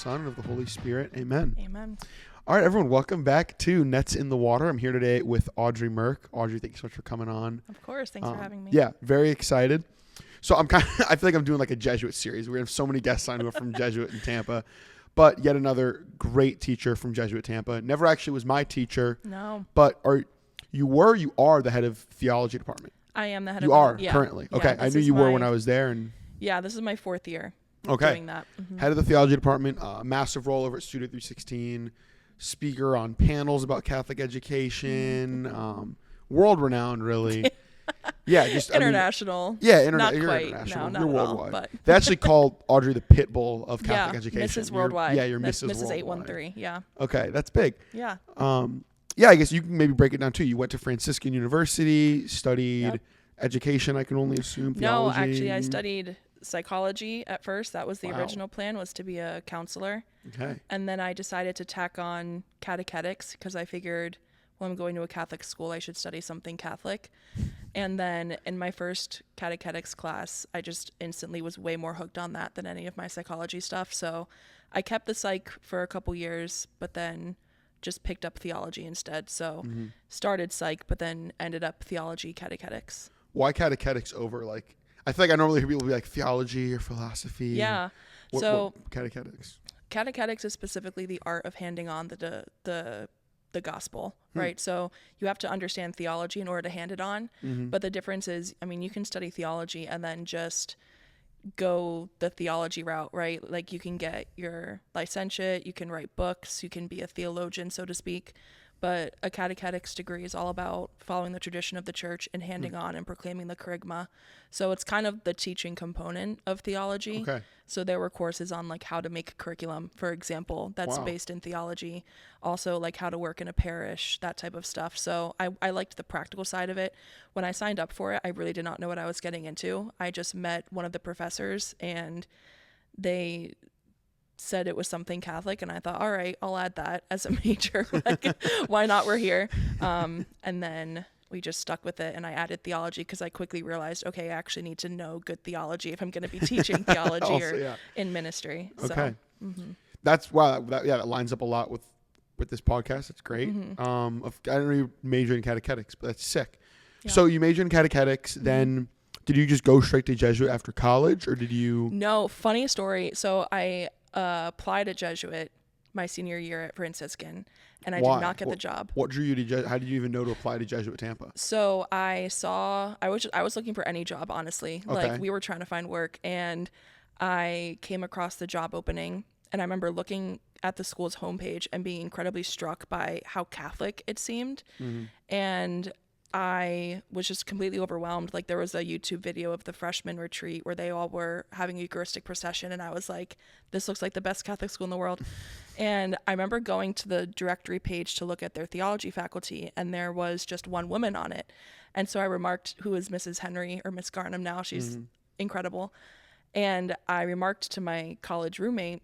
Son, and of the Holy Spirit. Amen. Amen. All right, everyone, welcome back to Nets in the Water. I'm here today with Audrey Merk. Audrey, thank you so much for coming on. Of course. Thanks for having me. Yeah, very excited. So I feel like I'm doing like a Jesuit series. We have so many guests on who are from Jesuit in Tampa, but yet another great teacher from Jesuit Tampa. Never actually was my teacher. No. But you are the head of theology department. I am the head you of You are currently. Yeah, okay. I knew you were when I was there. And yeah, this is my 4th year doing that. Mm-hmm. Head of the theology department, massive role over at Studio 316, speaker on panels about Catholic education, world-renowned, really. Yeah, just international. International. Not You're quite. international. No, You're not worldwide. At all, but they actually called Audrey the pit bull of Catholic education. Mrs. Worldwide. You're Mrs. Worldwide. 813. Yeah. Okay, that's big. Yeah. Yeah, I guess you can maybe break it down too. You went to Franciscan University, studied education, I can only assume, theology. No, actually, I studied psychology at first. That was the original plan, was to be a counselor. Okay. And then I decided to tack on catechetics because I figured, well, I'm going to a Catholic school, I should study something Catholic. And then in my first catechetics class, I just instantly was way more hooked on that than any of my psychology stuff. So I kept the psych for a couple years, but then just picked up theology instead. So started psych, but then ended up theology catechetics. Why catechetics over, like, I feel like I normally hear people be like theology or philosophy. Yeah. What catechetics? Catechetics is specifically the art of handing on the gospel, right? So you have to understand theology in order to hand it on. But the difference is, I mean, you can study theology and then just go the theology route, right? Like you can get your licentiate, you can write books, you can be a theologian, so to speak. But a catechetics degree is all about following the tradition of the church and handing on and proclaiming the kerygma. So it's kind of the teaching component of theology. Okay. So there were courses on like how to make a curriculum, for example, that's based in theology. Also like how to work in a parish, that type of stuff. So I liked the practical side of it. When I signed up for it, I really did not know what I was getting into. I just met one of the professors and they said it was something Catholic, and I thought, all right, I'll add that as a major. Like, why not? We're here. And then we just stuck with it, and I added theology because I quickly realized, okay, I actually need to know good theology if I'm going to be teaching theology also, in ministry. Okay. So, That's that lines up a lot with this podcast. It's great. I don't know you majored in catechetics, but that's sick. Yeah. So you majored in catechetics, then did you just go straight to Jesuit after college, or did you? No, funny story. So I applied at Jesuit my senior year at Franciscan, and I did not get the job. What drew you to Jesuit? How did you even know to apply to Jesuit Tampa? So I was looking for any job, honestly. Okay. Like we were trying to find work, and I came across the job opening, and I remember looking at the school's homepage and being incredibly struck by how Catholic it seemed. And I was just completely overwhelmed. Like there was a YouTube video of the freshman retreat where they all were having a Eucharistic procession, and I was like, this looks like the best Catholic school in the world. And I remember going to the directory page to look at their theology faculty, and there was just one woman on it. And so I remarked, who is Mrs. Henry, or Miss Garnham now, she's incredible. And I remarked to my college roommate,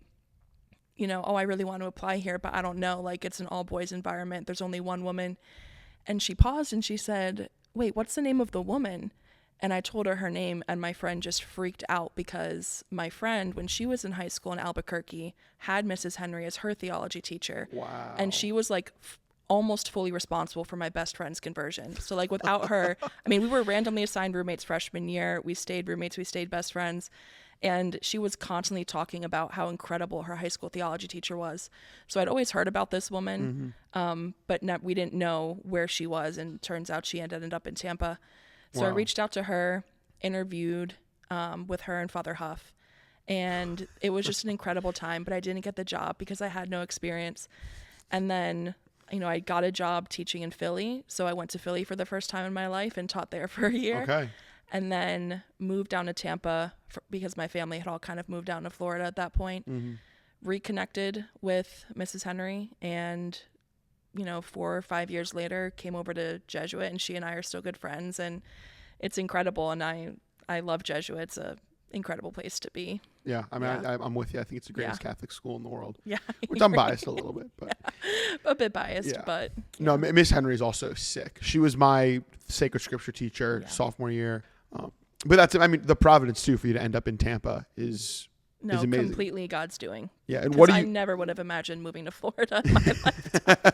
you know, oh, I really want to apply here, but I don't know, like it's an all boys environment, there's only one woman. And she paused and she said, wait, what's the name of the woman? And I told her name, and my friend just freaked out because my friend, when she was in high school in Albuquerque, had Mrs. Henry as her theology teacher. Wow. And she was like almost fully responsible for my best friend's conversion. So like without her, I mean, we were randomly assigned roommates freshman year. We stayed roommates, we stayed best friends. And she was constantly talking about how incredible her high school theology teacher was. So I'd always heard about this woman, but we didn't know where she was. And turns out she ended up in Tampa. So I reached out to her, interviewed with her and Father Huff. And it was just an incredible time, but I didn't get the job because I had no experience. And then, you know, I got a job teaching in Philly. So I went to Philly for the first time in my life and taught there for a year. Okay. And then moved down to Tampa because my family had all kind of moved down to Florida at that point. Reconnected with Mrs. Henry, and, you know, 4 or 5 years later came over to Jesuit, and she and I are still good friends, and it's incredible. And I love Jesuit. It's a incredible place to be. Yeah, I mean, I'm with you. I think it's the greatest Catholic school in the world. Yeah, which I'm biased a little bit, but a bit biased, but no, Miss Henry is also sick. She was my sacred scripture teacher sophomore year. But that's, I mean, the providence too for you to end up in Tampa is No, is amazing. completely God's doing. Yeah, and what do I you? never would have imagined moving to Florida in my lifetime.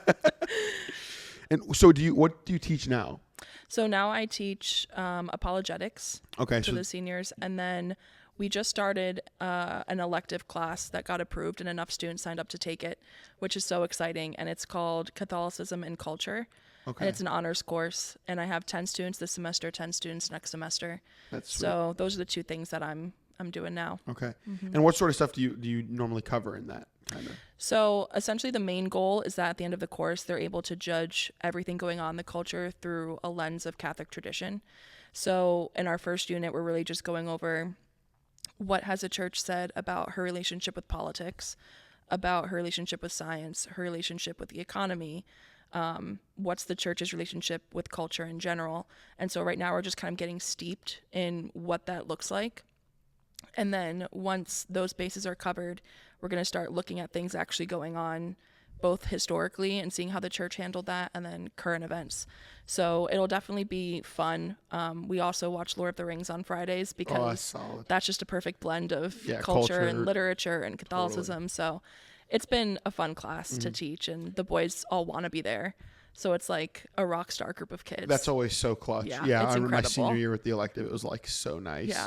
And so what do you teach now? So now I teach apologetics Okay, to the seniors, and then we just started an elective class that got approved, and enough students signed up to take it, which is so exciting. And it's called Catholicism and Culture. Okay. And it's an honors course, and I have 10 students this semester, 10 students next semester. That's sweet. So those are the two things that I'm doing now. Okay. And what sort of stuff do you normally cover in that kind of? So essentially the main goal is that at the end of the course, they're able to judge everything going on in the culture through a lens of Catholic tradition. So in our first unit, we're really just going over what has the church said about her relationship with politics, about her relationship with science, her relationship with the economy, what's the church's relationship with culture in general. And so right now we're just kind of getting steeped in what that looks like. And then once those bases are covered, we're going to start looking at things actually going on both historically and seeing how the church handled that, and then current events. So it'll definitely be fun. We also watch Lord of the Rings on Fridays because that's just a perfect blend of culture and literature and Catholicism. Totally. So it's been a fun class to teach, and the boys all want to be there. So it's like a rock star group of kids. That's always so clutch. Yeah, I remember incredible. My senior year with the elective, it was like so nice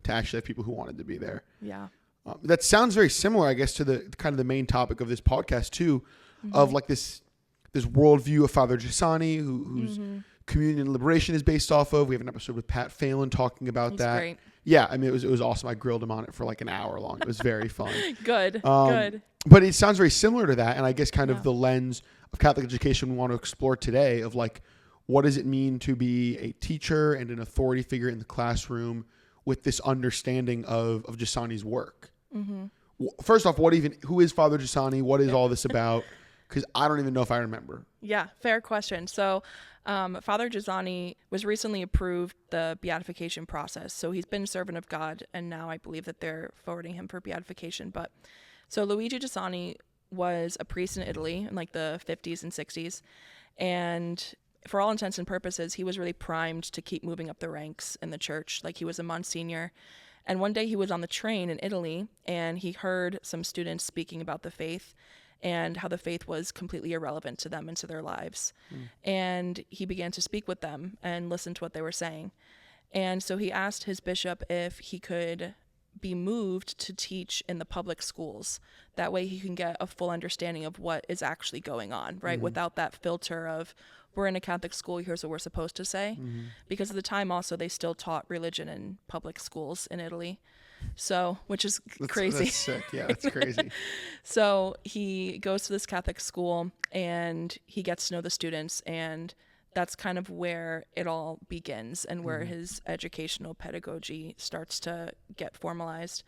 to actually have people who wanted to be there. Yeah. That sounds very similar, I guess, to the kind of the main topic of this podcast too, of like this worldview of Father Giussani, whose communion and liberation is based off of. We have an episode with Pat Phelan talking about that. Great. Yeah, I mean, it was awesome. I grilled him on it for like an hour long. It was very fun. Good. But it sounds very similar to that, and I guess kind of the lens of Catholic education we want to explore today of like, what does it mean to be a teacher and an authority figure in the classroom with this understanding of Giussani's work? First off, who is Father Giussani? What is all this about? Because I don't even know if I remember. Yeah, fair question. So Father Giussani was recently approved the beatification process. So he's been servant of God, and now I believe that they're forwarding him for beatification. But so Luigi Giussani was a priest in Italy in like the 50s and 60s. And for all intents and purposes, he was really primed to keep moving up the ranks in the church. Like he was a Monsignor. And one day he was on the train in Italy, and he heard some students speaking about the faith and how the faith was completely irrelevant to them and to their lives. And he began to speak with them and listen to what they were saying. And so he asked his bishop if he could be moved to teach in the public schools. That way he can get a full understanding of what is actually going on, right? Without that filter of, we're in a Catholic school, here's what we're supposed to say. Because at the time also they still taught religion in public schools in Italy. So, which is crazy. That's sick. Yeah, that's crazy. So he goes to this Catholic school and he gets to know the students, and that's kind of where it all begins and where his educational pedagogy starts to get formalized.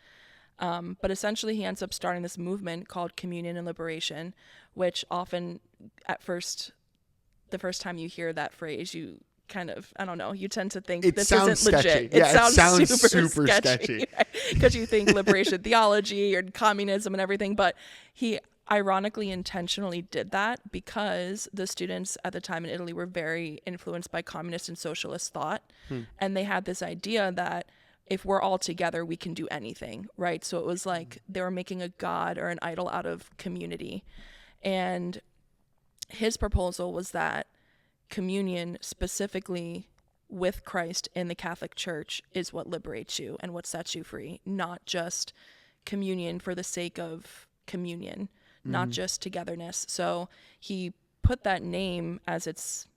But essentially he ends up starting this movement called Communion and Liberation, which often at first, the first time you hear that phrase, you kind of, I don't know, you tend to think this isn't sketchy. legit. Yeah, it sounds super sketchy. Because you think liberation theology or communism and everything. But he ironically intentionally did that because the students at the time in Italy were very influenced by communist and socialist thought. And they had this idea that if we're all together, we can do anything, right? So it was like they were making a god or an idol out of community. And his proposal was that communion, specifically with Christ in the Catholic Church, is what liberates you and what sets you free, not just communion for the sake of communion, not just togetherness. So he put that name as its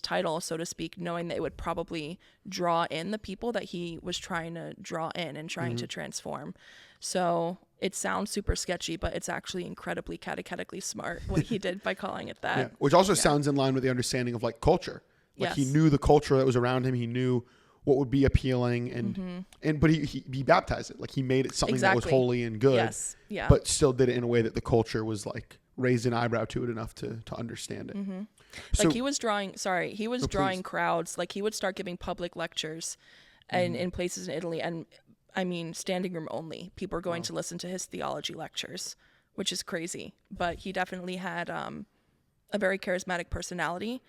title, so to speak, knowing that it would probably draw in the people that he was trying to draw in and trying to transform. So it sounds super sketchy, but it's actually incredibly catechetically smart what he did by calling it that. Yeah. Which also sounds in line with the understanding of like culture. Like he knew the culture that was around him. He knew what would be appealing, but he baptized it. Like he made it something that was holy and good. Yes. Yeah. But still did it in a way that the culture was like raised an eyebrow to it enough to understand it. So, like he was drawing crowds. Like he would start giving public lectures in places in Italy, and I mean, standing room only. People are going to listen to his theology lectures, which is crazy. But he definitely had a very charismatic personality,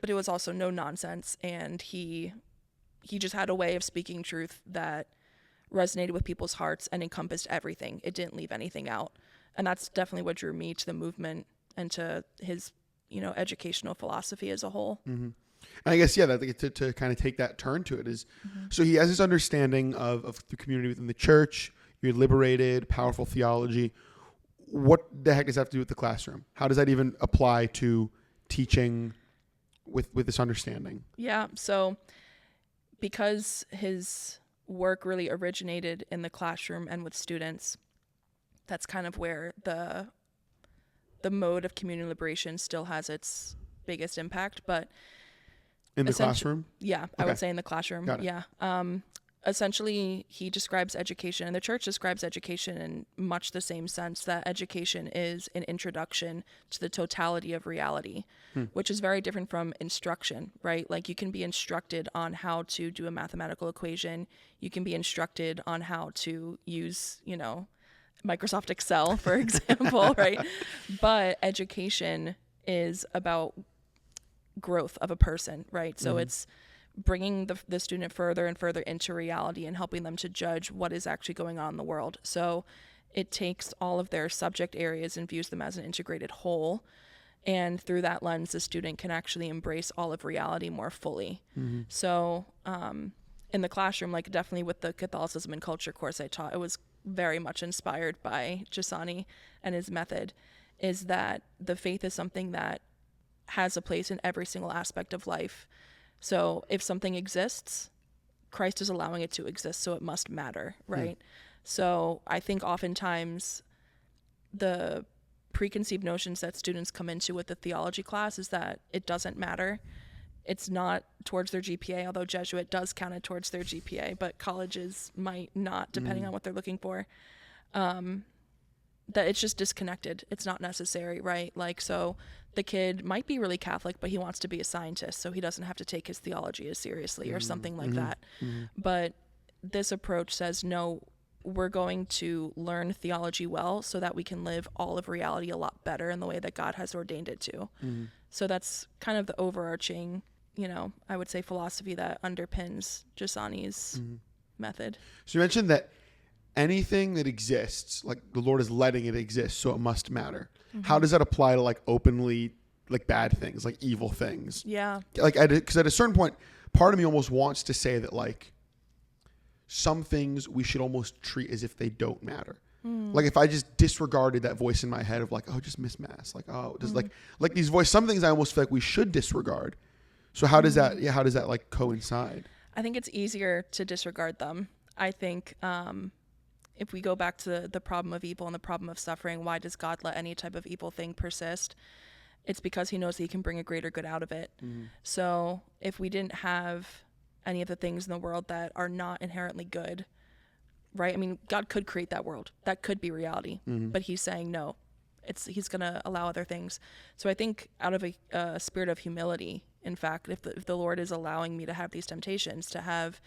but it was also no nonsense. And he just had a way of speaking truth that resonated with people's hearts and encompassed everything. It didn't leave anything out. And that's definitely what drew me to the movement and to his, educational philosophy as a whole. And I guess, to kind of take that turn to it is, so he has this understanding of the community within the church, you're liberated, powerful theology. What the heck does that have to do with the classroom? How does that even apply to teaching with this understanding? Yeah. So because his work really originated in the classroom and with students, that's kind of where the mode of community liberation still has its biggest impact. But in the classroom? Yeah, okay. I would say in the classroom. Got it. Yeah. Essentially, he describes education, and the church describes education in much the same sense, that education is an introduction to the totality of reality, which is very different from instruction, right? Like, you can be instructed on how to do a mathematical equation. You can be instructed on how to use, Microsoft Excel, for example, right? But education is about growth of a person, right? So it's bringing the student further and further into reality and helping them to judge what is actually going on in the world. So it takes all of their subject areas and views them as an integrated whole. And through that lens, the student can actually embrace all of reality more fully. So in the classroom, like definitely with the Catholicism and culture course I taught, it was very much inspired by Giussani and his method, is that the faith is something that has a place in every single aspect of life. So if something exists, Christ is allowing it to exist, so it must matter, right? So I think oftentimes the preconceived notions that students come into with the theology class is that it doesn't matter. It's not towards their GPA, although Jesuit does count it towards their GPA, but colleges might not, depending on what they're looking for. That it's just disconnected. It's not necessary, right? Like, so the kid might be really Catholic, but he wants to be a scientist, so he doesn't have to take his theology as seriously or something like that. But this approach says, no, we're going to learn theology well so that we can live all of reality a lot better in the way that God has ordained it to. So that's kind of the overarching, I would say, philosophy that underpins Giussani's method. So you mentioned that anything that exists, like the Lord is letting it exist, so it must matter. How does that apply to like openly, like bad things, like evil things? Yeah. Like, because at a certain point, part of me almost wants to say that like some things we should almost treat as if they don't matter. Like if I just disregarded that voice in my head of like, oh, just miss mass, like, oh, just like these voice, some things I almost feel like we should disregard. So how does that, how does that like coincide? I think it's easier to disregard them. I think, if we go back to the problem of evil and the problem of suffering, why does God let any type of evil thing persist? It's because he knows that he can bring a greater good out of it. So if we didn't have any of the things in the world that are not inherently good, right? I mean, God could create that world. That could be reality. But he's saying no. He's going to allow other things. So I think out of a spirit of humility, in fact, if the Lord is allowing me to have these temptations, to have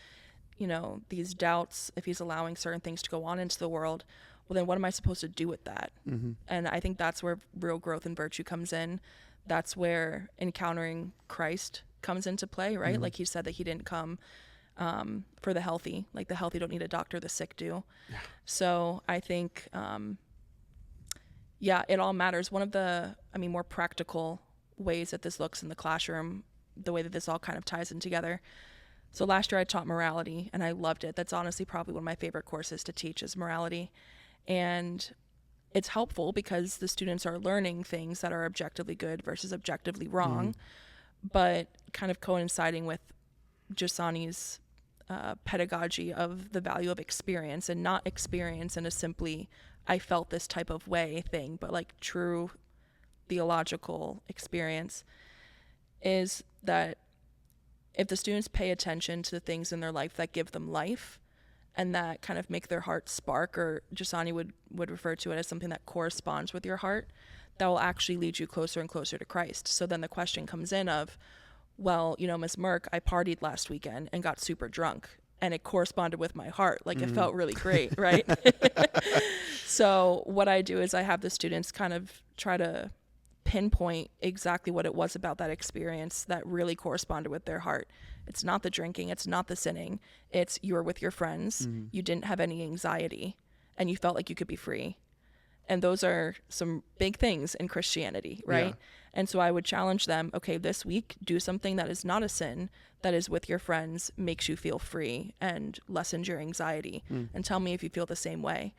these doubts, if he's allowing certain things to go on into the world, well, then what am I supposed to do with that? And I think that's where real growth and virtue comes in. That's where encountering Christ comes into play, right? Like he said that he didn't come for the healthy. Like the healthy don't need a doctor, the sick do. Yeah. So I think, it all matters. One of the, more practical ways that this looks in the classroom, the way that this all kind of ties in together. So last year I taught morality and I loved it. That's honestly probably one of my favorite courses to teach is morality. And it's helpful because the students are learning things that are objectively good versus objectively wrong, but kind of coinciding with Giussani's pedagogy of the value of experience, and not experience in a simply, I felt this type of way thing, but like true theological experience, is that if the students pay attention to the things in their life that give them life and that kind of make their heart spark, or Giussani would refer to it as something that corresponds with your heart, that will actually lead you closer and closer to Christ. So then the question comes in of, well, Ms. Merk, I partied last weekend and got super drunk and it corresponded with my heart. Like it felt really great, right? So what I do is I have the students kind of try to pinpoint exactly what it was about that experience that really corresponded with their heart. It's not the drinking, it's not the sinning, it's you were with your friends, you didn't have any anxiety, and you felt like you could be free. And those are some big things in Christianity, right? Yeah. And so I would challenge them, okay, this week, do something that is not a sin, that is with your friends, makes you feel free and lessens your anxiety. And tell me if you feel the same way.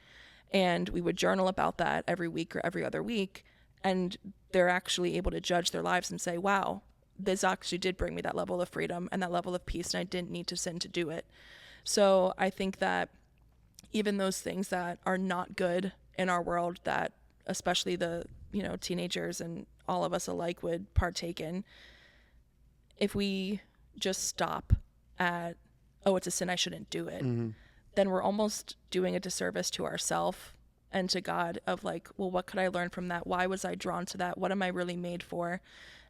And we would journal about that every week or every other week. And they're actually able to judge their lives and say, wow, this actually did bring me that level of freedom and that level of peace, and I didn't need to sin to do it. So I think that even those things that are not good in our world, that especially the, teenagers and all of us alike would partake in, if we just stop at, oh, it's a sin, I shouldn't do it, then we're almost doing a disservice to ourselves and to God of like, well, what could I learn from that? Why was I drawn to that? What am I really made for?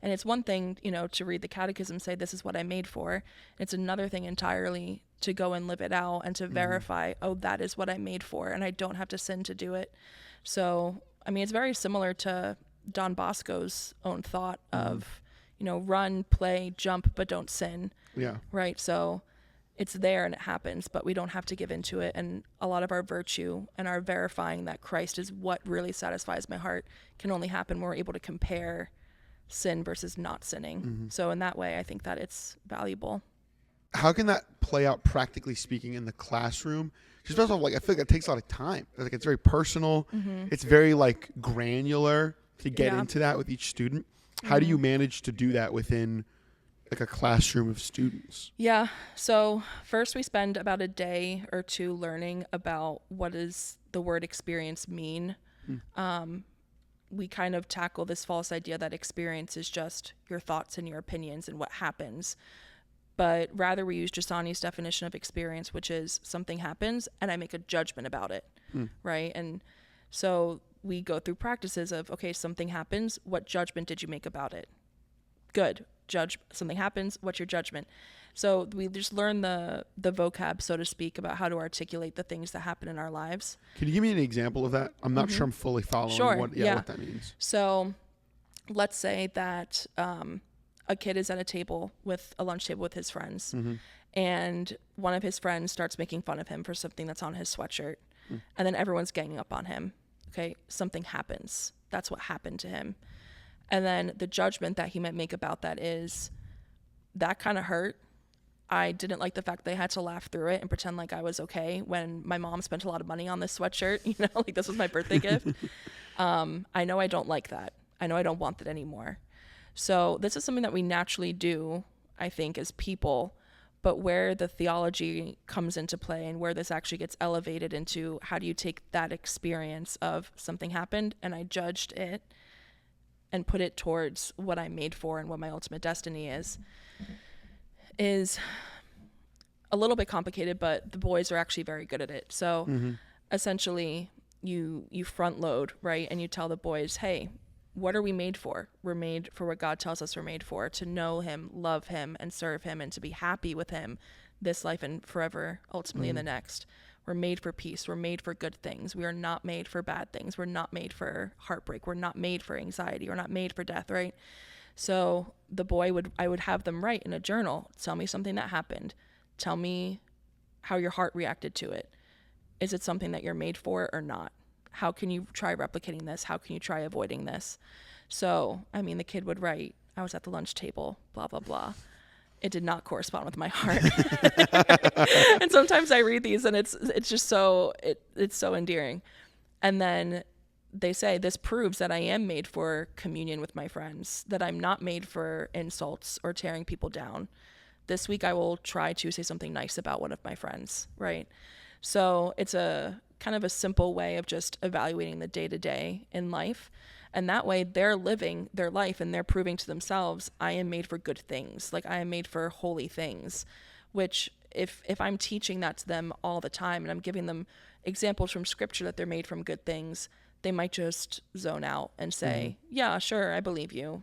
And it's one thing, to read the catechism, say, this is what I'm made for. It's another thing entirely to go and live it out and to verify, oh, that is what I'm made for, and I don't have to sin to do it. So, it's very similar to Don Bosco's own thought of, run, play, jump, but don't sin. Yeah. Right? So it's there and it happens, but we don't have to give into it. And a lot of our virtue and our verifying that Christ is what really satisfies my heart can only happen when we're able to compare sin versus not sinning. So in that way, I think that it's valuable. How can that play out, practically speaking, in the classroom? Just also, I feel like it takes a lot of time. It's very personal. It's very granular to get into that with each student. How do you manage to do that within a classroom of students? Yeah. So first we spend about a day or two learning about what does the word experience mean. We kind of tackle this false idea that experience is just your thoughts and your opinions and what happens. But rather we use Giussani's definition of experience, which is something happens and I make a judgment about it, right? And so we go through practices of, okay, something happens, what judgment did you make about it? Good. Judge, something happens, what's your judgment? So we just learn the vocab, so to speak, about how to articulate the things that happen in our lives. Can you give me an example of that? I'm not sure I'm fully following what that means. So let's say that a kid is at a lunch table with his friends, and one of his friends starts making fun of him for something that's on his sweatshirt, and then everyone's ganging up on him. Okay, something happens. That's what happened to him. And then the judgment that he might make about that is, that kind of hurt. I didn't like the fact that I had to laugh through it and pretend like I was okay when my mom spent a lot of money on this sweatshirt, this was my birthday gift. I know I don't like that. I know I don't want that anymore. So this is something that we naturally do, I think, as people, but where the theology comes into play and where this actually gets elevated into how do you take that experience of something happened and I judged it and put it towards what I'm made for and what my ultimate destiny is a little bit complicated, but the boys are actually very good at it. So essentially you front load, right? And you tell the boys, hey, what are we made for? We're made for what God tells us we're made for, to know him, love him, and serve him, and to be happy with him this life and forever, ultimately in the next. We're made for peace. We're made for good things. We are not made for bad things. We're not made for heartbreak. We're not made for anxiety. We're not made for death, right? So I would have them write in a journal, tell me something that happened. Tell me how your heart reacted to it. Is it something that you're made for or not? How can you try replicating this? How can you try avoiding this? So, the kid would write, I was at the lunch table, blah, blah, blah. It did not correspond with my heart. And sometimes I read these and it's just it's so endearing. And then they say, this proves that I am made for communion with my friends, that I'm not made for insults or tearing people down. This week I will try to say something nice about one of my friends, right? So it's a kind of a simple way of just evaluating the day-to-day in life. And that way they're living their life and they're proving to themselves, I am made for good things. Like I am made for holy things, which if I'm teaching that to them all the time and I'm giving them examples from scripture that they're made from good things, they might just zone out and say, yeah, sure, I believe you.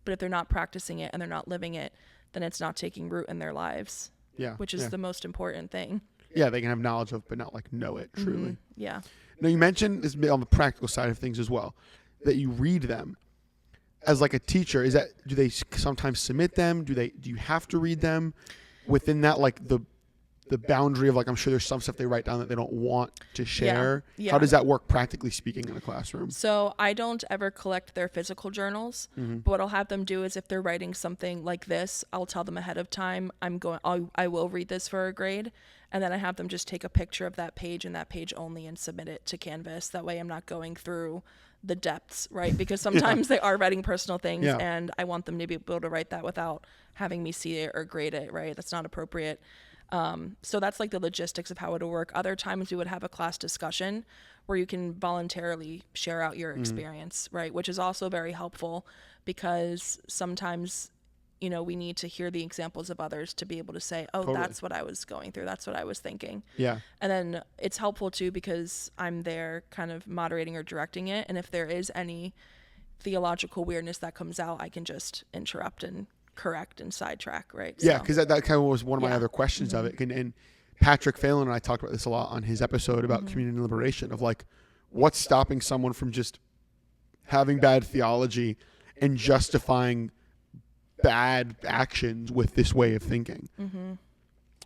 But if they're not practicing it and they're not living it, then it's not taking root in their lives, which is the most important thing. Yeah, they can have knowledge of, but not know it truly. Yeah. Now, you mentioned this on the practical side of things as well, that you read them. as like a teacher, do they sometimes submit them? Do you have to read them within that, like the boundary of like, I'm sure there's some stuff they write down that they don't want to share. Yeah. How does that work practically speaking in a classroom? So I don't ever collect their physical journals, but what I'll have them do is if they're writing something like this, I'll tell them ahead of time, I will read this for a grade. And then I have them just take a picture of that page and that page only and submit it to Canvas. That way I'm not going through the depths, right? Because sometimes they are writing personal things and I want them to be able to write that without having me see it or grade it, right? That's not appropriate. So that's like the logistics of how it'll work. Other times we would have a class discussion where you can voluntarily share out your experience, right? Which is also very helpful because sometimes, you know, we need to hear the examples of others to be able to say, oh, that's what I was going through. That's what I was thinking. Yeah. And then it's helpful too because I'm there kind of moderating or directing it. And if there is any theological weirdness that comes out, I can just interrupt and correct and sidetrack, right? Yeah, because that kind of was one of my other questions of it. And Patrick Phelan and I talked about this a lot on his episode about community and liberation, of like, what's stopping someone from just having bad theology and justifying bad actions with this way of thinking.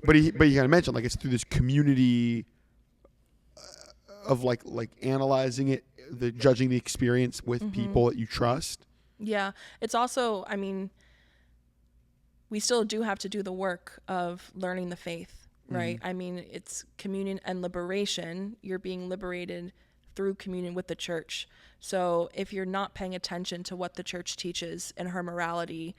But you gotta mention, like, it's through this community of like analyzing it, judging the experience with people that you trust. Yeah, it's also, I mean, we still do have to do the work of learning the faith, right? I mean, it's communion and liberation. You're being liberated through communion with the church. So if you're not paying attention to what the church teaches and her morality,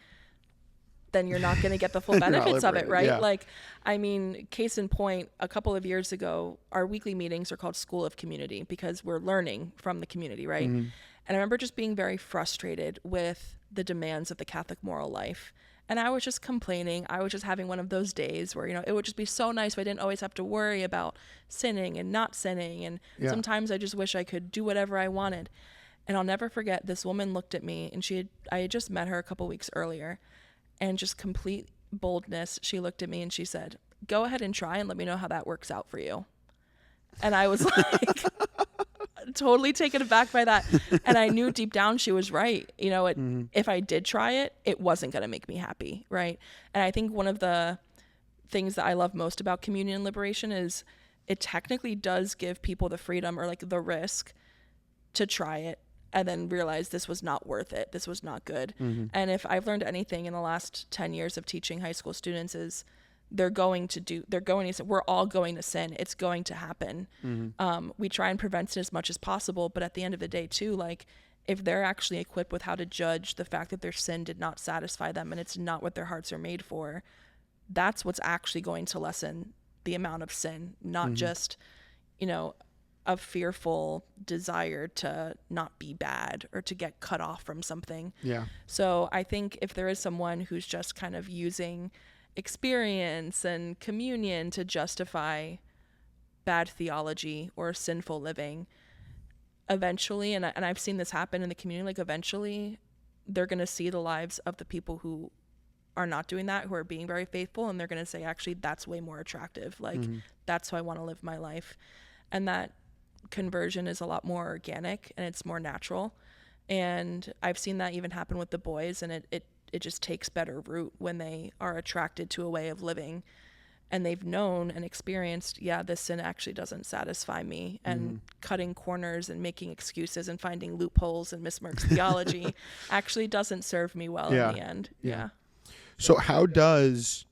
then you're not going to get the full benefits of it, right? Yeah. Like, I mean, case in point, a couple of years ago, our weekly meetings are called School of Community because we're learning from the community, right? And I remember just being very frustrated with the demands of the Catholic moral life. And I was just complaining. I was just having one of those days where, you know, it would just be so nice if I didn't always have to worry about sinning and not sinning. And sometimes I just wish I could do whatever I wanted. And I'll never forget, this woman looked at me, and I had just met her a couple weeks earlier, and just complete boldness, she looked at me and she said, "Go ahead and try and let me know how that works out for you." And I was like, totally taken aback by that. And I knew deep down she was right. You know, if I did try it, it wasn't going to make me happy, right? And I think one of the things that I love most about communion and liberation is it technically does give people the freedom or like the risk to try it and then realize this was not worth it. This was not good. And if I've learned anything in the last 10 years of teaching high school students is we're all going to sin. It's going to happen. We try and prevent it as much as possible. But at the end of the day too, like if they're actually equipped with how to judge the fact that their sin did not satisfy them and it's not what their hearts are made for, that's what's actually going to lessen the amount of sin, not just, you know, a fearful desire to not be bad or to get cut off from something. Yeah. So I think if there is someone who's just kind of using experience and communion to justify bad theology or sinful living, eventually, and I've seen this happen in the community, like eventually they're going to see the lives of the people who are not doing that, who are being very faithful, and they're going to say, actually, that's way more attractive. Like, that's how I want to live my life. And that conversion is a lot more organic and it's more natural. And I've seen that even happen with the boys, and it just takes better root when they are attracted to a way of living and they've known and experienced, this sin actually doesn't satisfy me, and cutting corners and making excuses and finding loopholes in Miss Merk's theology actually doesn't serve me well in the end. Yeah. So how does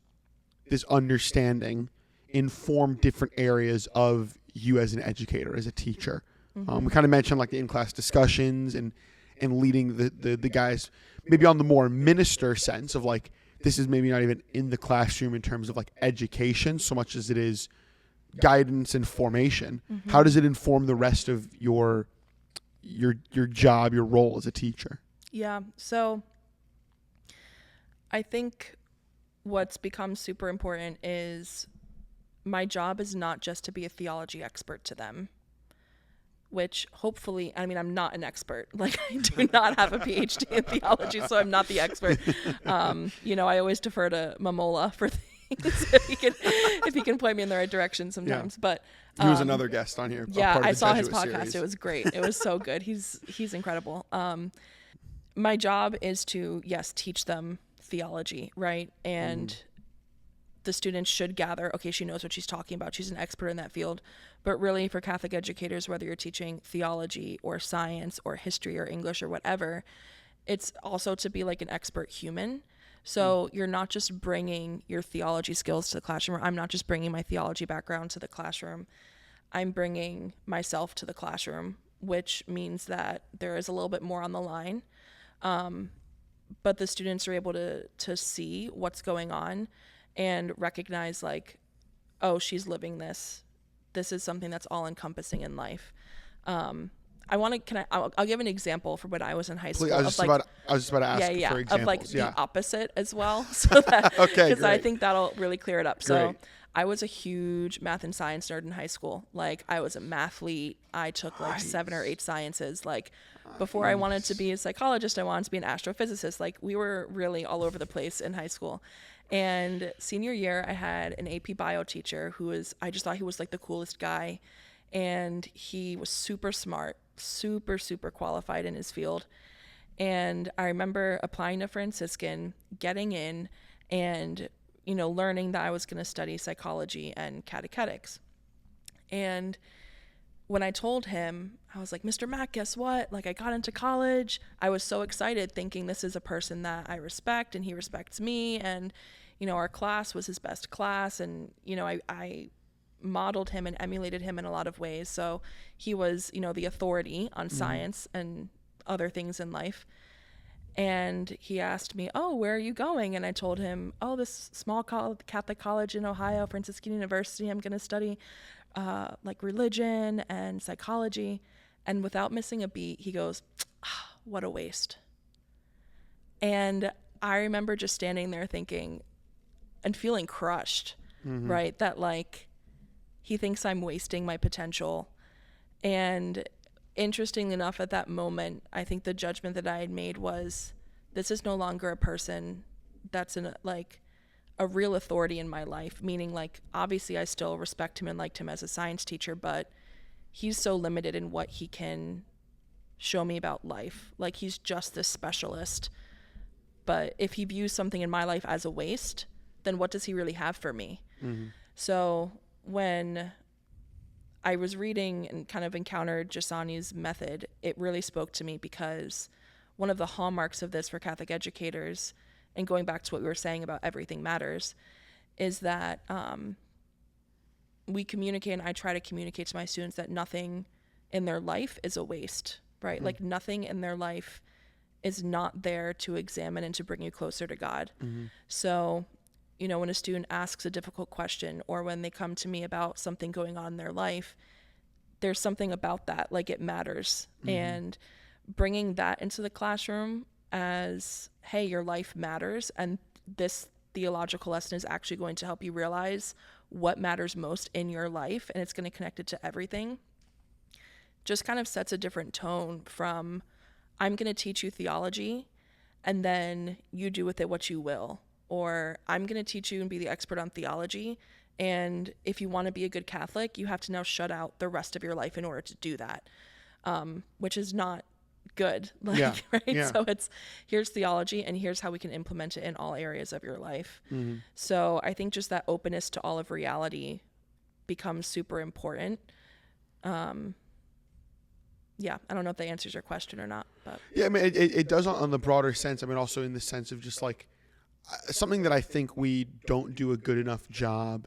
this understanding inform different areas of you as an educator, as a teacher? We kind of mentioned like the in-class discussions and leading the guys maybe on the more minister sense of like, this is maybe not even in the classroom in terms of like education so much as it is guidance and formation. How does it inform the rest of your job, your role as a teacher? Yeah. So I think what's become super important is my job is not just to be a theology expert to them, which hopefully, I mean, I'm not an expert. Like, I do not have a PhD in theology, so I'm not the expert. You know, I always defer to Mamola for things if he can point me in the right direction sometimes. But he was another guest on here. Yeah, I saw his podcast. Series. It was great. It was so good. He's incredible. my job is to, yes, teach them theology, right? And the students should gather, okay, she knows what she's talking about. She's an expert in that field. But really, for Catholic educators, whether you're teaching theology or science or history or English or whatever, it's also to be like an expert human. So you're not just bringing your theology skills to the classroom. I'm not just bringing my theology background to the classroom. I'm bringing myself to the classroom, which means that there is a little bit more on the line. But the students are able to see what's going on and recognize like, oh, she's living this. This is something that's all encompassing in life. I'll give an example for when I was in high school. I was just about to ask for examples. Of like the opposite as well. So that, okay, because I think that'll really clear it up. Great. So I was a huge math and science nerd in high school. Like I was a mathlete. I took like 7 or 8 sciences. Like before I wanted to be a psychologist, I wanted to be an astrophysicist. Like we were really all over the place in high school. And senior year, I had an AP bio teacher I just thought he was like the coolest guy. And he was super smart, super, super qualified in his field. And I remember applying to Franciscan, getting in, and, learning that I was going to study psychology and catechetics. And when I told him, I was like, Mr. Mack, guess what? Like, I got into college. I was so excited thinking this is a person that I respect and he respects me. And, our class was his best class. And, I modeled him and emulated him in a lot of ways. So he was, the authority on science and other things in life. And he asked me, oh, where are you going? And I told him, oh, this small Catholic college in Ohio, Franciscan University. I'm going to study like religion and psychology. And without missing a beat, he goes, what a waste. And I remember just standing there thinking and feeling crushed, right? That like he thinks I'm wasting my potential. And interestingly enough, at that moment, I think the judgment that I had made was, this is no longer a person that's a real authority in my life, meaning like, obviously I still respect him and liked him as a science teacher, but he's so limited in what he can show me about life. Like he's just this specialist. But if he views something in my life as a waste, then what does he really have for me? So when I was reading and kind of encountered Jasani's method, it really spoke to me, because one of the hallmarks of this for Catholic educators, and going back to what we were saying about everything matters, is that we communicate, and I try to communicate to my students that nothing in their life is a waste, right? Like nothing in their life is not there to examine and to bring you closer to God. So, when a student asks a difficult question, or when they come to me about something going on in their life, there's something about that, like it matters. And bringing that into the classroom as, hey, your life matters, and this theological lesson is actually going to help you realize what matters most in your life, and it's going to connect it to everything, just kind of sets a different tone from, I'm going to teach you theology, and then you do with it what you will. Or I'm going to teach you and be the expert on theology, and if you want to be a good Catholic, you have to now shut out the rest of your life in order to do that, which is not good. Right? Yeah. So it's, here's theology, and here's how we can implement it in all areas of your life. So I think just that openness to all of reality becomes super important. Yeah, I don't know if that answers your question or not, but yeah, I mean, it does on the broader sense. I mean, also in the sense of just like something that I think we don't do a good enough job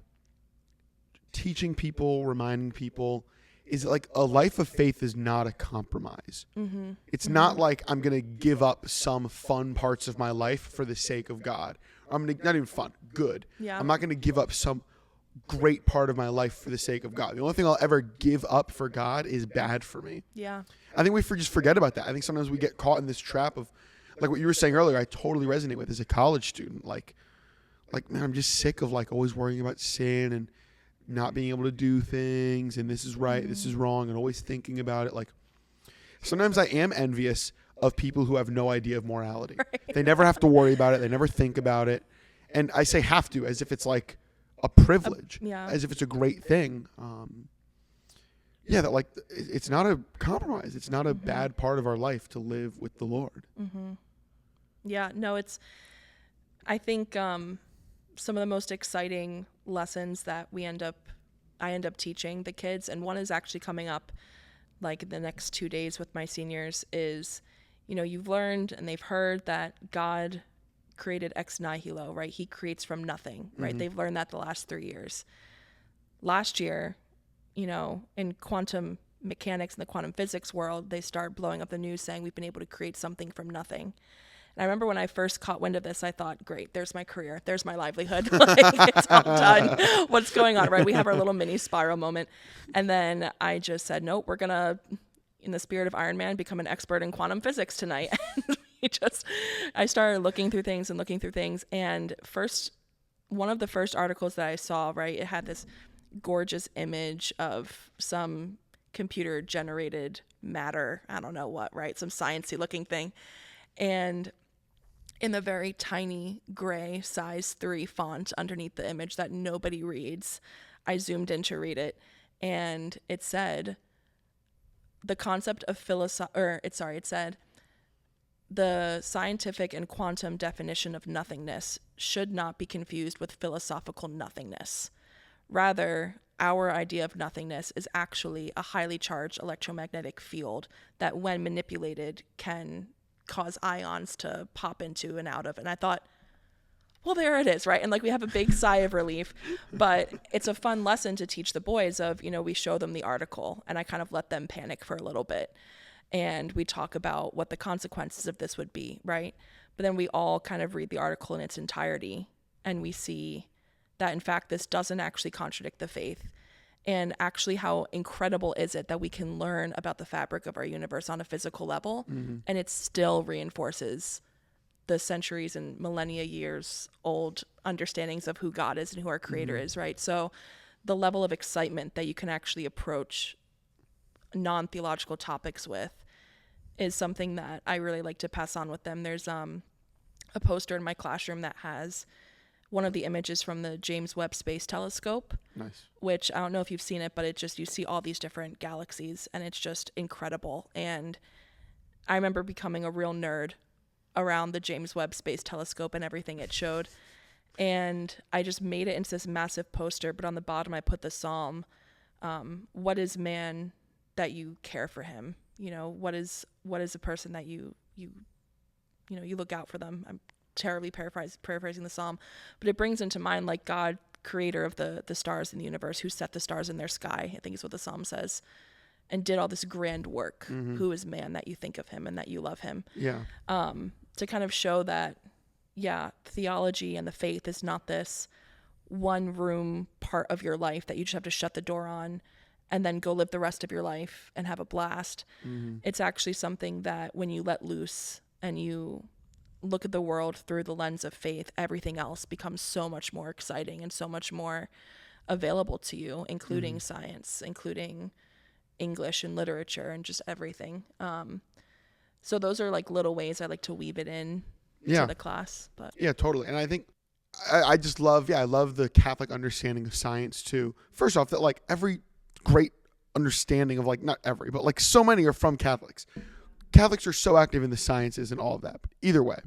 teaching people, reminding people, is like a life of faith is not a compromise. It's not like I'm going to give up some fun parts of my life for the sake of God. I'm going to, not even fun, good. Yeah. I'm not going to give up some great part of my life for the sake of God. The only thing I'll ever give up for God is bad for me. Yeah. I think we just forget about that. I think sometimes we get caught in this trap of, like what you were saying earlier, I totally resonate with as a college student. Like, man, I'm just sick of like always worrying about sin and not being able to do things, and this is right, this is wrong, and always thinking about it. Like, sometimes I am envious of people who have no idea of morality. Right. They never have to worry about it. They never think about it. And I say have to, as if it's like a privilege, as if it's a great thing. Yeah, that like it's not a compromise. It's not a bad part of our life to live with the Lord. Yeah, no, I think some of the most exciting lessons that I end up teaching the kids, and one is actually coming up like the next 2 days with my seniors, is, you've learned and they've heard that God created ex nihilo, right? He creates from nothing, right? They've learned that the last 3 years. Last year, in quantum mechanics and the quantum physics world, they start blowing up the news saying we've been able to create something from nothing. And I remember when I first caught wind of this, I thought, great, there's my career. There's my livelihood. Like, it's all done. What's going on, right? We have our little mini spiral moment. And then I just said, nope, we're going to, in the spirit of Iron Man, become an expert in quantum physics tonight. And I started looking through things. And one of the first articles that I saw, right, it had this gorgeous image of some computer generated matter, I don't know what, right, some sciencey looking thing, and in the very tiny gray size 3 font underneath the image that nobody reads, I zoomed in to read it, and it said the concept of it said the scientific and quantum definition of nothingness should not be confused with philosophical nothingness. Rather, our idea of nothingness is actually a highly charged electromagnetic field that, when manipulated, can cause ions to pop into and out of. And I thought, well, there it is, right? And like, we have a big sigh of relief, but it's a fun lesson to teach the boys of, we show them the article and I kind of let them panic for a little bit. And we talk about what the consequences of this would be, right? But then we all kind of read the article in its entirety and we see that in fact this doesn't actually contradict the faith, and actually how incredible is it that we can learn about the fabric of our universe on a physical level, and it still reinforces the centuries and millennia years old understandings of who God is and who our creator is, right? So the level of excitement that you can actually approach non-theological topics with is something that I really like to pass on with them. There's a poster in my classroom that has one of the images from the James Webb Space Telescope. Nice. Which I don't know if you've seen it, but you see all these different galaxies and it's just incredible. And I remember becoming a real nerd around the James Webb Space Telescope and everything it showed. And I just made it into this massive poster, but on the bottom I put the psalm, what is man that you care for him? What is a person that you look out for them? I'm terribly paraphrasing the psalm, but it brings into mind like God, creator of the stars in the universe, who set the stars in their sky, I think is what the psalm says, and did all this grand work. Who is man that you think of him and that you love him? Yeah. To kind of show that, theology and the faith is not this one room part of your life that you just have to shut the door on and then go live the rest of your life and have a blast. It's actually something that when you let loose and you look at the world through the lens of faith, everything else becomes so much more exciting and so much more available to you, including science, including English and literature and just everything. So those are like little ways I like to weave it in to the class. But yeah, totally. And I think I just love, I love the Catholic understanding of science too. First off, that like every great understanding of like, not every, but like so many are from Catholics. Catholics are so active in the sciences and all of that. But either way,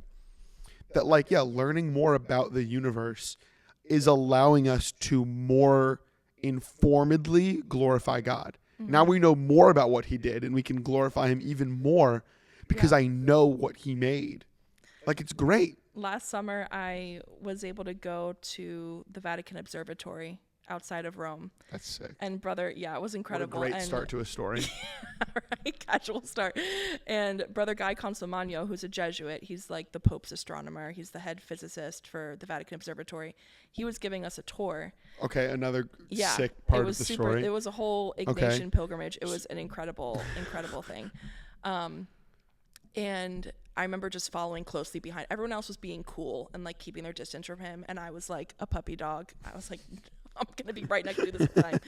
that like, learning more about the universe is allowing us to more informedly glorify God. Now we know more about what he did and we can glorify him even more because I know what he made. Like, it's great. Last summer, I was able to go to the Vatican Observatory outside of Rome. That's sick. And brother, it was incredible. What a great start to a story. Right, casual start. And Brother Guy Consolmagno, who's a Jesuit, he's like the Pope's astronomer. He's the head physicist for the Vatican Observatory. He was giving us a tour. Okay, another sick part of the story. It was a whole Ignatian pilgrimage. It was an incredible, incredible thing. And I remember just following closely behind. Everyone else was being cool and like keeping their distance from him. And I was like a puppy dog. I was like, I'm going to be right next to you this whole time.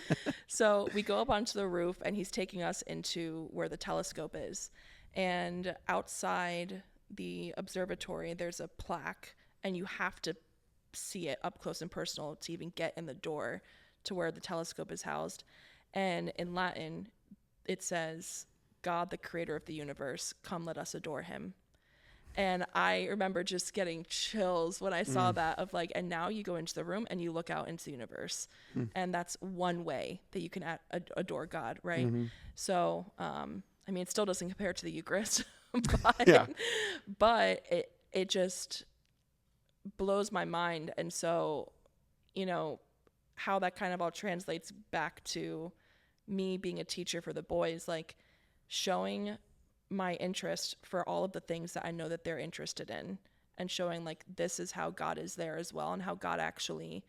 So we go up onto the roof and he's taking us into where the telescope is. And outside the observatory, there's a plaque and you have to see it up close and personal to even get in the door to where the telescope is housed. And in Latin, it says, God, the creator of the universe, come, let us adore him. And I remember just getting chills when I saw that of like, and now you go into the room and you look out into the universe. And that's one way that you can adore God, right? So, I mean, it still doesn't compare to the Eucharist, but it just blows my mind. And so, you know, how that kind of all translates back to me being a teacher for the boys, like showing my interest for all of the things that I know that they're interested in, and showing like this is how God is there as well, and how God actually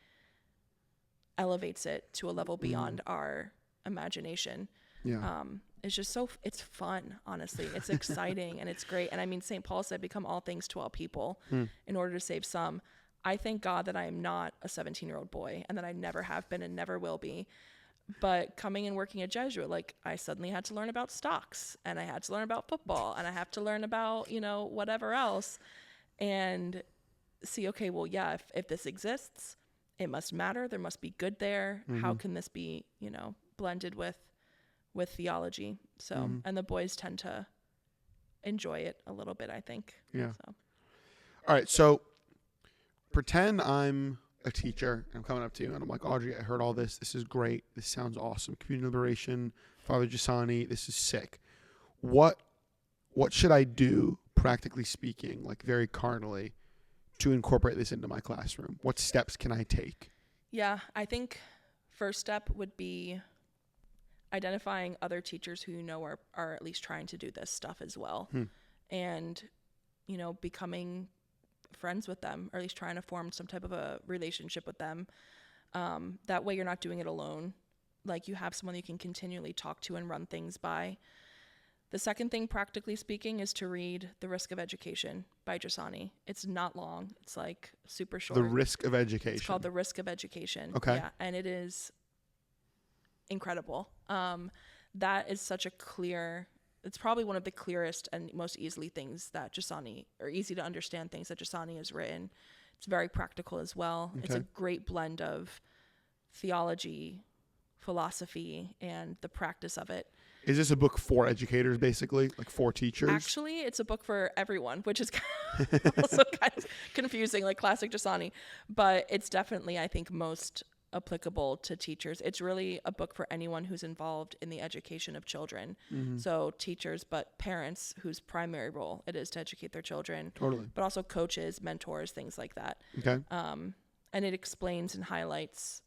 elevates it to a level beyond our imagination. It's just it's fun, honestly. It's exciting and it's great. And I mean, St. Paul said, become all things to all people in order to save some. I thank God that I am not a 17-year-old boy, and that I never have been and never will be. But coming and working at Jesuit, like I suddenly had to learn about stocks, and I had to learn about football, and I have to learn about, you know, whatever else, and see, okay, well, yeah, if this exists, it must matter. There must be good there. How can this be, you know, blended with theology? So, and the boys tend to enjoy it a little bit, I think. Yeah. So. All right. So pretend I'm a teacher and I'm coming up to you and I'm like, Audrey, I heard all this. This is great. This sounds awesome. Community liberation, Father Giussani, this is sick. What should I do, practically speaking, like very carnally, to incorporate this into my classroom? What steps can I take? Yeah, I think first step would be identifying other teachers who you know are at least trying to do this stuff as well. And, you know, becoming friends with them, or at least trying to form some type of a relationship with them. That way you're not doing it alone. Like you have someone you can continually talk to and run things by. The second thing, practically speaking, is to read The Risk of Education by Giussani. It's not long. It's like super short. The Risk of Education. It's called The Risk of Education. Okay. Yeah, and it is incredible. That is such a clear, it's probably one of the clearest and most easy to understand things that Giussani has written. It's very practical as well. Okay. It's a great blend of theology, philosophy, and the practice of it. Is this a book for educators, basically, like for teachers? Actually, it's a book for everyone, which is also kind of confusing, like classic Giussani. But it's definitely, I think, most applicable to teachers. It's really a book for anyone who's involved in the education of children. So teachers, but parents whose primary role it is to educate their children. Totally. But also coaches, mentors, things like that. Okay. And it explains and highlights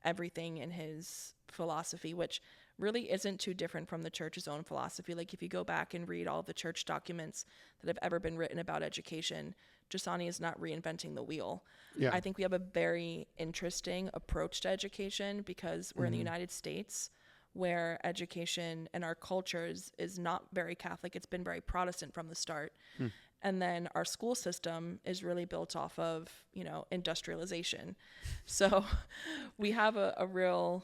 everything in his philosophy, which really isn't too different from the church's own philosophy. Like if you go back and read all the church documents that have ever been written about education, Giussani is not reinventing the wheel. Yeah. I think we have a very interesting approach to education because we're in the United States, where education and our culture is not very Catholic. It's been very Protestant from the start. And then our school system is really built off of, you know, industrialization. So we have a real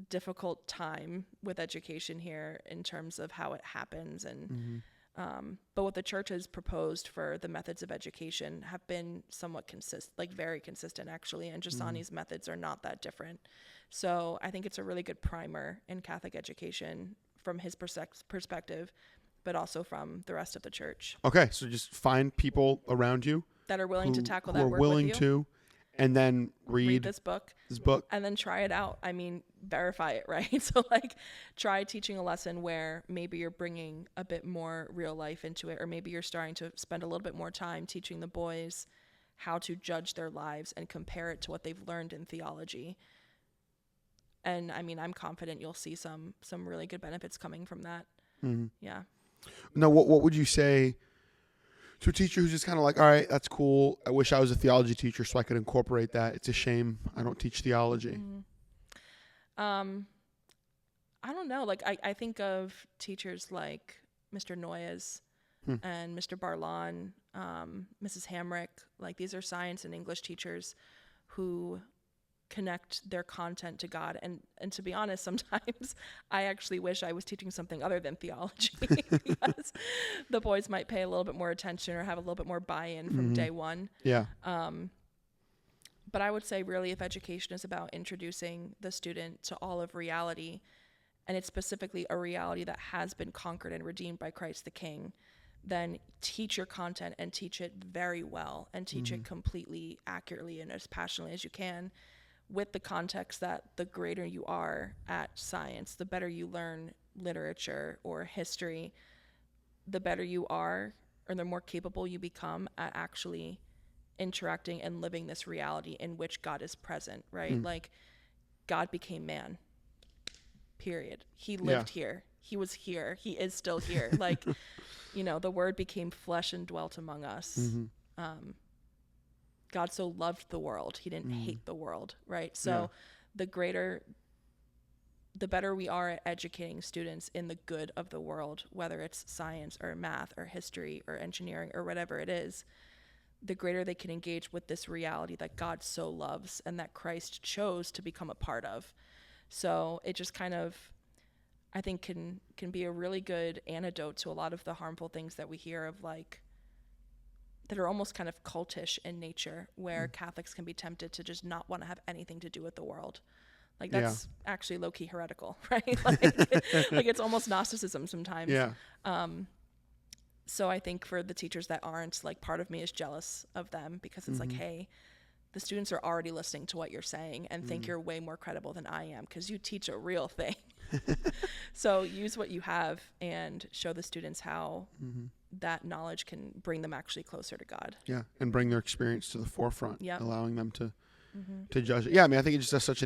difficult time with education here in terms of how it happens. And but what the church has proposed for the methods of education have been somewhat very consistent actually, and Giussani's methods are not that different. So I think it's a really good primer in Catholic education from his perspective, but also from the rest of the church. Okay, so just find people around you that are willing to tackle that work with you. And then read this book. And then try it out. I mean, verify it, right? So like try teaching a lesson where maybe you're bringing a bit more real life into it, or maybe you're starting to spend a little bit more time teaching the boys how to judge their lives and compare it to what they've learned in theology. And I mean, I'm confident you'll see some really good benefits coming from that. Yeah. Now, what would you say to a teacher who's just kind of like, all right, that's cool. I wish I was a theology teacher so I could incorporate that. It's a shame I don't teach theology. I don't know. Like, I think of teachers like Mr. Noyes and Mr. Barlan, Mrs. Hamrick. Like, these are science and English teachers who connect their content to God. And to be honest, sometimes I actually wish I was teaching something other than theology because the boys might pay a little bit more attention or have a little bit more buy-in from day one. Yeah. But I would say really if education is about introducing the student to all of reality and it's specifically a reality that has been conquered and redeemed by Christ the King, then teach your content and teach it very well and teach it completely accurately and as passionately as you can, with the context that the greater you are at science, the better you learn literature or history, the better you are, or the more capable you become at actually interacting and living this reality in which God is present, right? Like, God became man, period. He lived here. He was here. He is still here. Like, you know, the word became flesh and dwelt among us. God so loved the world. He didn't hate the world, right? So the better we are at educating students in the good of the world, whether it's science or math or history or engineering or whatever it is, the greater they can engage with this reality that God so loves and that Christ chose to become a part of. So it just kind of, I think, can be a really good antidote to a lot of the harmful things that we hear of, like, that are almost kind of cultish in nature, where Catholics can be tempted to just not want to have anything to do with the world. Like, that's actually low-key heretical, right? Like it's almost Gnosticism sometimes. Yeah. So I think for the teachers that aren't, like, part of me is jealous of them, because it's like, hey, the students are already listening to what you're saying and think you're way more credible than I am because you teach a real thing. So use what you have and show the students how that knowledge can bring them actually closer to God. Yeah, and bring their experience to the forefront, allowing them to judge it. Yeah, I mean, I think it just does such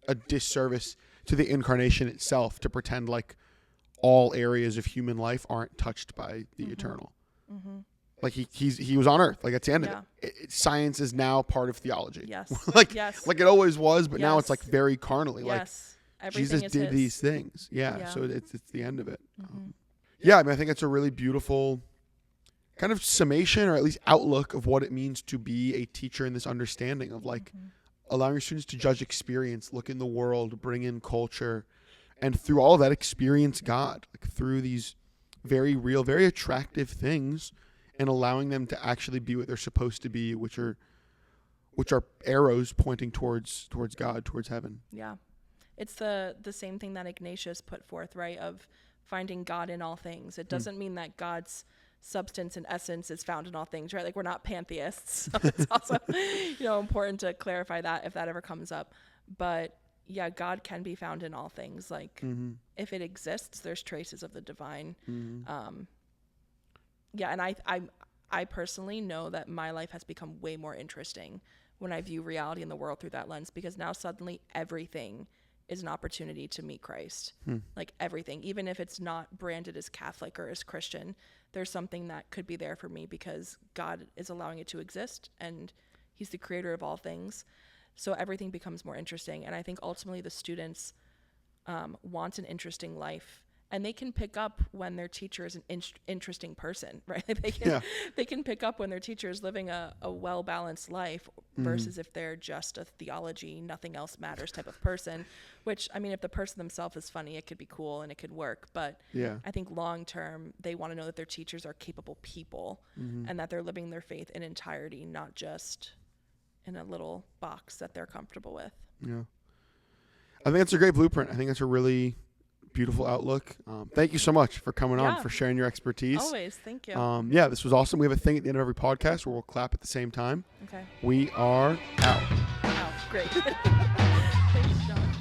a disservice to the incarnation itself to pretend like all areas of human life aren't touched by the eternal. Like he was on earth. Like, that's the end of it. Science is now part of theology. Yes. like it always was, but now it's like very carnally. Like, everything Jesus did these things. So it's the end of it. I mean, I think it's a really beautiful kind of summation, or at least outlook, of what it means to be a teacher in this understanding of, like, allowing your students to judge experience, look in the world, bring in culture, and through all of that experience God, like, through these very real, very attractive things, and allowing them to actually be what they're supposed to be, which are arrows pointing towards God, towards heaven. Yeah. It's the same thing that Ignatius put forth, right, of finding God in all things. It doesn't mean that God's substance and essence is found in all things, right? Like, we're not pantheists. So it's also, important to clarify that if that ever comes up. But yeah, God can be found in all things. Like, if it exists, there's traces of the divine. And I personally know that my life has become way more interesting when I view reality in the world through that lens, because now suddenly everything is an opportunity to meet Christ. Like, everything, even if it's not branded as Catholic or as Christian, there's something that could be there for me because God is allowing it to exist and he's the creator of all things. So everything becomes more interesting. And I think ultimately the students want an interesting life, and they can pick up when their teacher is an interesting person, right? They can pick up when their teacher is living a well-balanced life versus if they're just a theology, nothing else matters type of person, which, I mean, if the person themselves is funny, it could be cool and it could work. But I think long-term, they want to know that their teachers are capable people and that they're living their faith in entirety, not just in a little box that they're comfortable with. Yeah. I think that's a great blueprint. I think that's a really beautiful outlook. Thank you so much for coming on, for sharing your expertise. Always. Thank you. This was awesome. We have a thing at the end of every podcast where we'll clap at the same time. Okay. We are out. Great. Thank you, John.